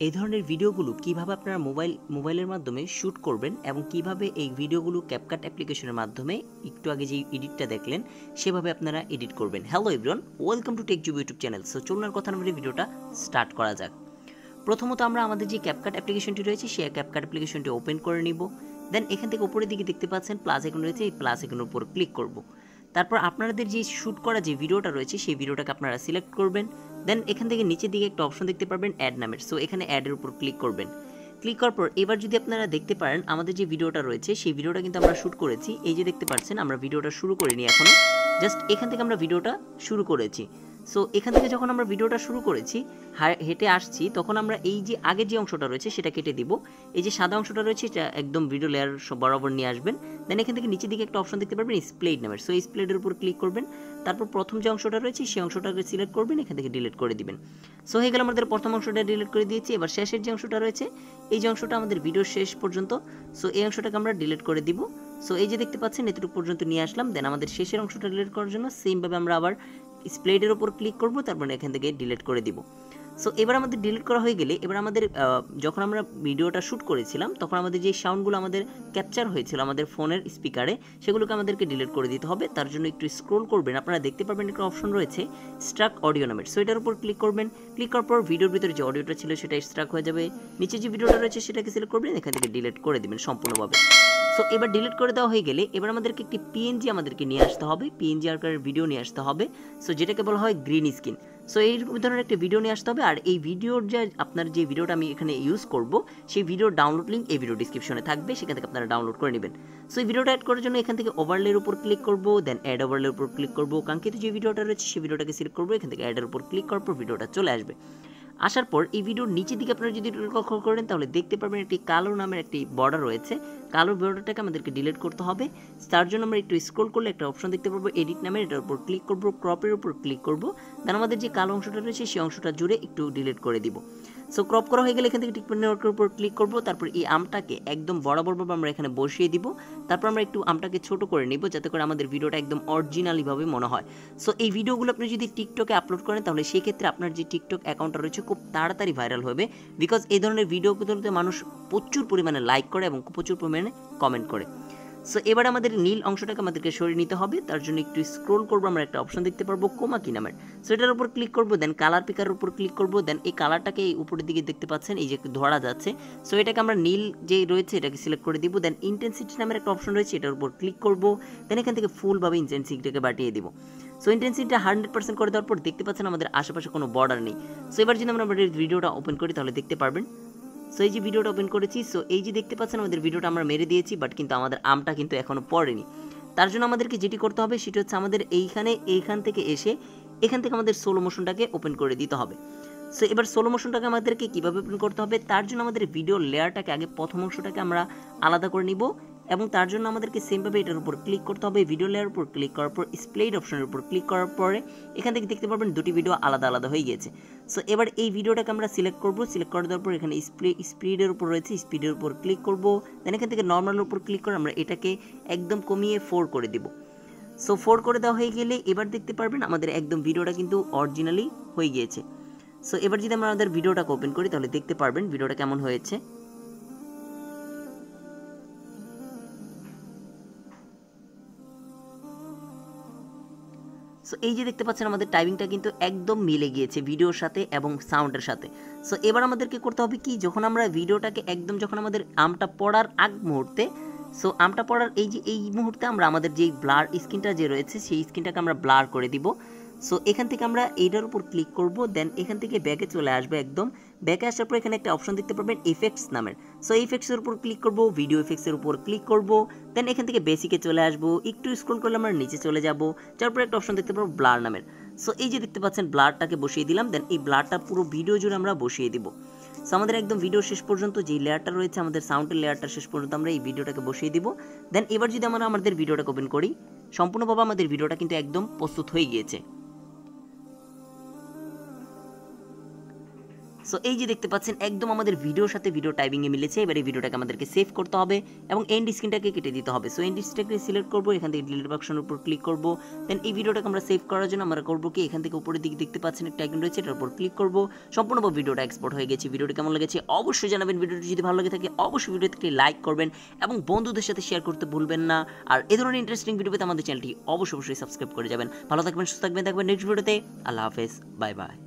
এই ধরনের ভিডিওগুলো কিভাবে আপনারা মোবাইলের মাধ্যমে শ্যুট করবেন এবং কিভাবে এই ভিডিওগুলো ক্যাপকাট অ্যাপ্লিকেশনের মাধ্যমে একটু আগে যে এডিটটা দেখলেন সেভাবে আপনারা এডিট করবেন। Hello everyone, welcome to tech Jubu YouTube channel. So চলুন আর কথা না বলে ভিডিওটা স্টার্ট করা যাক। প্রথমত আমরা আমাদের যে ক্যাপকাট অ্যাপ্লিকেশনটি রয়েছে সেই ক্যাপকাট অ্যাপ্লিকেশনটি ওপেন করে নিব। দেন এখান থেকে উপরের দিকে দেখতে পাচ্ছেন প্লাস আইকন রয়েছে, এই প্লাস আইকনের উপর ক্লিক করব। তারপর আপনাদের যে শ্যুট করা যে ভিডিওটা রয়েছে সেই ভিডিওটাকে আপনারা সিলেক্ট করবেন। দেন এখান থেকে নিচের দিকে একটা অপশন দেখতে পারবেন অ্যাড নামের। সো এখানে অ্যাডের উপর ক্লিক করবেন। ক্লিক করার পর এবার যদি আপনারা দেখতে পারেন আমাদের যে ভিডিওটা রয়েছে সেই ভিডিওটা কিন্তু আমরা শ্যুট করেছি। এই যে দেখতে পাচ্ছেন আমরা ভিডিওটা শুরু করিনি এখনো, জাস্ট এখান থেকে আমরা ভিডিওটা শুরু করেছি। সো এখান থেকে যখন আমরা ভিডিওটা শুরু করেছি হেঁটে আসছি তখন আমরা এই যে আগের যে অংশটা রয়েছে সেটা কেটে দিব। এই যে সাদা অংশটা রয়েছে এটা একদম ভিডিও লেয়ার বরাবর নিয়ে আসবেন। দেন এখান থেকে নিচের দিকে একটা অপশন দেখতে পারবেন স্প্লেড নামের। সো এই স্প্লেডের উপর ক্লিক করবেন। তারপর প্রথম যে অংশটা রয়েছে সেই অংশটাকে সিলেক্ট করবেন, এখান থেকে ডিলিট করে দিবেন। সো হয়ে গেল আমাদের প্রথম অংশটা ডিলিট করে দিয়েছি। এবার শেষের যে অংশটা রয়েছে এই যে অংশটা আমাদের ভিডিওর শেষ পর্যন্ত, সো এই অংশটাকে আমরা ডিলিট করে দিব। সো এই যে দেখতে পাচ্ছেন এতটুকু পর্যন্ত নিয়ে আসলাম। দেন আমাদের শেষের অংশটা ডিলিট করার জন্য সেমভাবে আমরা আবার স্প্লেডের উপর ক্লিক করব, তারপর এখান থেকে ডিলিট করে দিব। সো এবার আমাদের ডিলিট করা হয়ে গেলে এবার আমাদের যখন আমরা ভিডিওটা শ্যুট করেছিলাম তখন আমাদের যে সাউন্ডগুলো আমাদের ক্যাপচার হয়েছিল আমাদের ফোনের স্পিকারে সেগুলোকে আমাদেরকে ডিলিট করে দিতে হবে। তার জন্য একটু স্ক্রোল করবেন, আপনারা দেখতে পারবেন একটা অপশন রয়েছে স্ট্রাক অডিও নামের। সো এটার উপর ক্লিক করবেন। ক্লিক করার পর ভিডিওর ভিতরে যে অডিওটা ছিল সেটা স্ট্রাক হয়ে যাবে। নিচে যে ভিডিওটা রয়েছে সেটাকে সিলেক্ট করবেন, এখান থেকে ডিলিট করে দেবেন সম্পূর্ণভাবে। সো এবার ডিলিট করে দেওয়া হয়ে গেলে এবার আমাদেরকে একটি পিএনজি আমাদেরকে নিয়ে আসতে হবে, পিএনজি আকারের ভিডিও নিয়ে আসতে হবে। সো যেটাকে বলা হয় গ্রিন স্ক্রিন। সো এই ধরনের একটা ভিডিও নিয়ে আসতে হবে। আর এই ভিডিওর যে আপনার যে ভিডিওটা আমি এখানে ইউজ করব সেই ভিডিওর ডাউনলোড লিঙ্ক এই ভিডিও ডিসক্রিপশনে থাকবে, সেখান থেকে আপনারা ডাউনলোড করে নেবেন। সো এই ভিডিওটা অ্যাড করার জন্য এখান থেকে ওভারলের উপর ক্লিক করব, দেন অ্যাড ওভারলের উপর ক্লিক করব। কাঙ্ক্ষিত যে ভিডিওটা রয়েছে সেই ভিডিওটাকে সিলেক্ট করব, এখান থেকে অ্যাডের উপর ক্লিক করার পর ভিডিওটা চলে আসবে। আসার পর এই ভিডিওর নিচের দিকে আপনারা যদি লক্ষ্য করেন তাহলে দেখতে পারবেন একটি কালো নামের একটি বর্ডার রয়েছে। কালো বর্ডারটাকে আমাদেরকে ডিলিট করতে হবে। তার জন্য আমরা একটু স্ক্রল করলে একটা অপশন দেখতে পারবো এডিট নামের, এটার উপর ক্লিক করব, ক্রপের উপর ক্লিক করব। দেন আমাদের যে কালো অংশটা রয়েছে সেই অংশটা জুড়ে একটু ডিলিট করে দিব। সো ক্রপ করা হয়ে গেলে এখান থেকে টিক নেটওয়ার্কের উপর ক্লিক করব। তারপর এই আমটাকে একদম বরাবরভাবে আমরা এখানে বসিয়ে দিব। তারপর আমরা একটু আমটাকে ছোট করে নিব যাতে করে আমাদের ভিডিওটা একদম অরিজিনালিভাবে মনে হয়। সো এই ভিডিওগুলো আপনি যদি টিকটকে আপলোড করেন তাহলে সেই ক্ষেত্রে আপনার যে টিকটক অ্যাকাউন্টটা রয়েছে খুব তাড়াতাড়ি ভাইরাল হবে, বিকজ এই ধরনের ভিডিওগুলোতে মানুষ প্রচুর পরিমাণে লাইক করে এবং প্রচুর পরিমাণে কমেন্ট করে। সো এবার আমাদের নীল অংশটাকে আমাদেরকে সরিয়ে নিতে হবে। তার জন্য একটু স্ক্রোল করবো, আমরা একটা অপশন দেখতে পারবো কোমা কি নামের। সো এটার উপর ক্লিক করবো, দেন কালার পিকারের উপর ক্লিক করবো। দেন এই কালারটাকে এই উপরের দিকে দেখতে পাচ্ছেন এই যে ধরা যাচ্ছে। সো এটাকে আমরা নীল যে রয়েছে এটাকে সিলেক্ট করে দিব। দেন ইন্টেন্সিটি নামের একটা অপশন রয়েছে, এটার উপর ক্লিক করবো। দেন এখান থেকে ফুলভাবে ইন্টেন্সিটিটাকে বাড়িয়ে দিব। সো ইন্টেন্সিটিটা 100% করে দেওয়ার পর দেখতে পাচ্ছেন আমাদের আশেপাশে কোনো বর্ডার নেই। সো এবার যদি আমরা ভিডিওটা ওপেন করি তাহলে দেখতে পারবেন। সো এই যে ভিডিওটা ওপেন করেছি, সো এই যে দেখতে পাচ্ছেন আমাদের ভিডিওটা আমরা মেরে দিয়েছি, বাট কিন্তু আমাদের আমটা কিন্তু এখনো পড়েনি। তার জন্য আমাদেরকে যেটি করতে হবে সেটা হচ্ছে আমাদের এইখান থেকে এসে এখান থেকে আমাদের সোলো মোশনটাকে ওপেন করে দিতে হবে। সো এবার সোলো মোশনটাকে আমাদেরকে কীভাবে ওপেন করতে হবে, তার জন্য আমাদের ভিডিও লেয়ারটাকে আগে প্রথম অংশটাকে আমরা আলাদা করে নিব এবং তার জন্য আমাদেরকে সেমভাবে এটার উপর ক্লিক করতে হবে। ভিডিও লেয়ার উপর ক্লিক করার পর স্প্লেড অপশনের উপর ক্লিক করার পরে এখান থেকে দেখতে পারবেন দুটি ভিডিও আলাদা আলাদা হয়ে গিয়েছে। সো এবার এই ভিডিওটাকে আমরা সিলেক্ট করব, সিলেক্ট করে দেওয়ার পর এখানে স্পিডের উপর রয়েছে, স্পিডের উপর ক্লিক করব। দেন এখান থেকে নর্মালের উপর ক্লিক করে আমরা এটাকে একদম কমিয়ে 4 করে দিব। সো 4 করে দেওয়া হয়ে গেলে এবার দেখতে পারবেন আমাদের একদম ভিডিওটা কিন্তু অরিজিনালি হয়ে গিয়েছে। সো এবার যদি আমরা আমাদের ভিডিওটাকে ওপেন করি তাহলে দেখতে পারবেন ভিডিওটা কেমন হয়েছে। সো এই যে দেখতে পাচ্ছেন আমাদের টাইমিংটা কিন্তু একদম মিলে গিয়েছে ভিডিওর সাথে এবং সাউন্ডের সাথে। সো এবার আমাদেরকে করতে হবে কি, যখন আমরা ভিডিওটাকে একদম যখন আমাদের আমটা পড়ার আগ মুহূর্তে, সো আমটা পড়ার এই মুহূর্তে আমরা আমাদের যেই ব্লার স্ক্রিনটা যে রয়েছে সেই স্ক্রিনটাকে আমরা ব্লার করে দিব। সো এখান থেকে আমরা এইটার উপর ক্লিক করব। দেন এখান থেকে ব্যাকে চলে আসবে, একদম ব্যাকে আসার পর এখানে একটা অপশন দেখতে পারবেন ইফেক্টস নামের। সো ইফেক্টসের উপর ক্লিক করব, ভিডিও ইফেক্টসের উপর ক্লিক করব। দেন এখান থেকে বেসিকে চলে আসবো, একটু স্ক্রল করলে আমরা নিচে চলে যাব, তারপর একটা অপশন দেখতে পারবো ব্লার নামের। সো এই যে দেখতে পাচ্ছেন ব্লারটাকে বসিয়ে দিলাম। দেন এই ব্লারটা পুরো ভিডিও জুড়ে আমরা বসিয়ে দিব। সো আমাদের একদম ভিডিও শেষ পর্যন্ত যে লেয়ারটা রয়েছে আমাদের সাউন্ডের লেয়ারটা শেষ পর্যন্ত আমরা এই ভিডিওটাকে বসিয়ে দিব। দেন এবার যদি আমরা আমাদের ভিডিওটাকে ওপেন করি, সম্পূর্ণভাবে আমাদের ভিডিওটা কিন্তু একদম প্রস্তুত হয়ে গিয়েছে। সো এই যে দেখতে পাচ্ছেন একদম আমাদের ভিডিওর সাথে ভিডিও টাইপিংয়ে মিলেছে। এবার এই ভিডিওটাকে আমাদেরকে সেভ করতে হবে এবং এন্ড স্ক্রিনটাকে কেটে দিতে হবে। সো এন্ড স্ক্রিনটাকে সিলেক্ট করবো, এখান থেকে ডিলিট অপশনের উপর ক্লিক করবো। দেন এই ভিডিওটাকে আমরা সেভ করার জন্য আমরা করবো কি, এখান থেকে উপরের দিকে দেখতে পাচ্ছেন একটা আইকন রয়েছে, এটার উপর ক্লিক করবো। সম্পূর্ণভাবে ভিডিওটা এক্সপোর্ট হয়ে গেছে। ভিডিওটি কেমন লেগেছে অবশ্যই জানাবেন। ভিডিওটি যদি ভালো লাগে থাকে অবশ্যই ভিডিওতে একটি লাইক করবেন এবং বন্ধুদের সাথে শেয়ার করতে ভুলবেন না। আর এই ধরনের ইন্টারেস্টিং ভিডিও পেতে আমাদের চ্যানেলটি অবশ্যই সাবস্ক্রাইব করে যাবেন। ভালো থাকবেন, সুস্থ থাকবেন, দেখবেন নেক্সট ভিডিওতে। আল্লাহ হাফেজ, বাই বাই।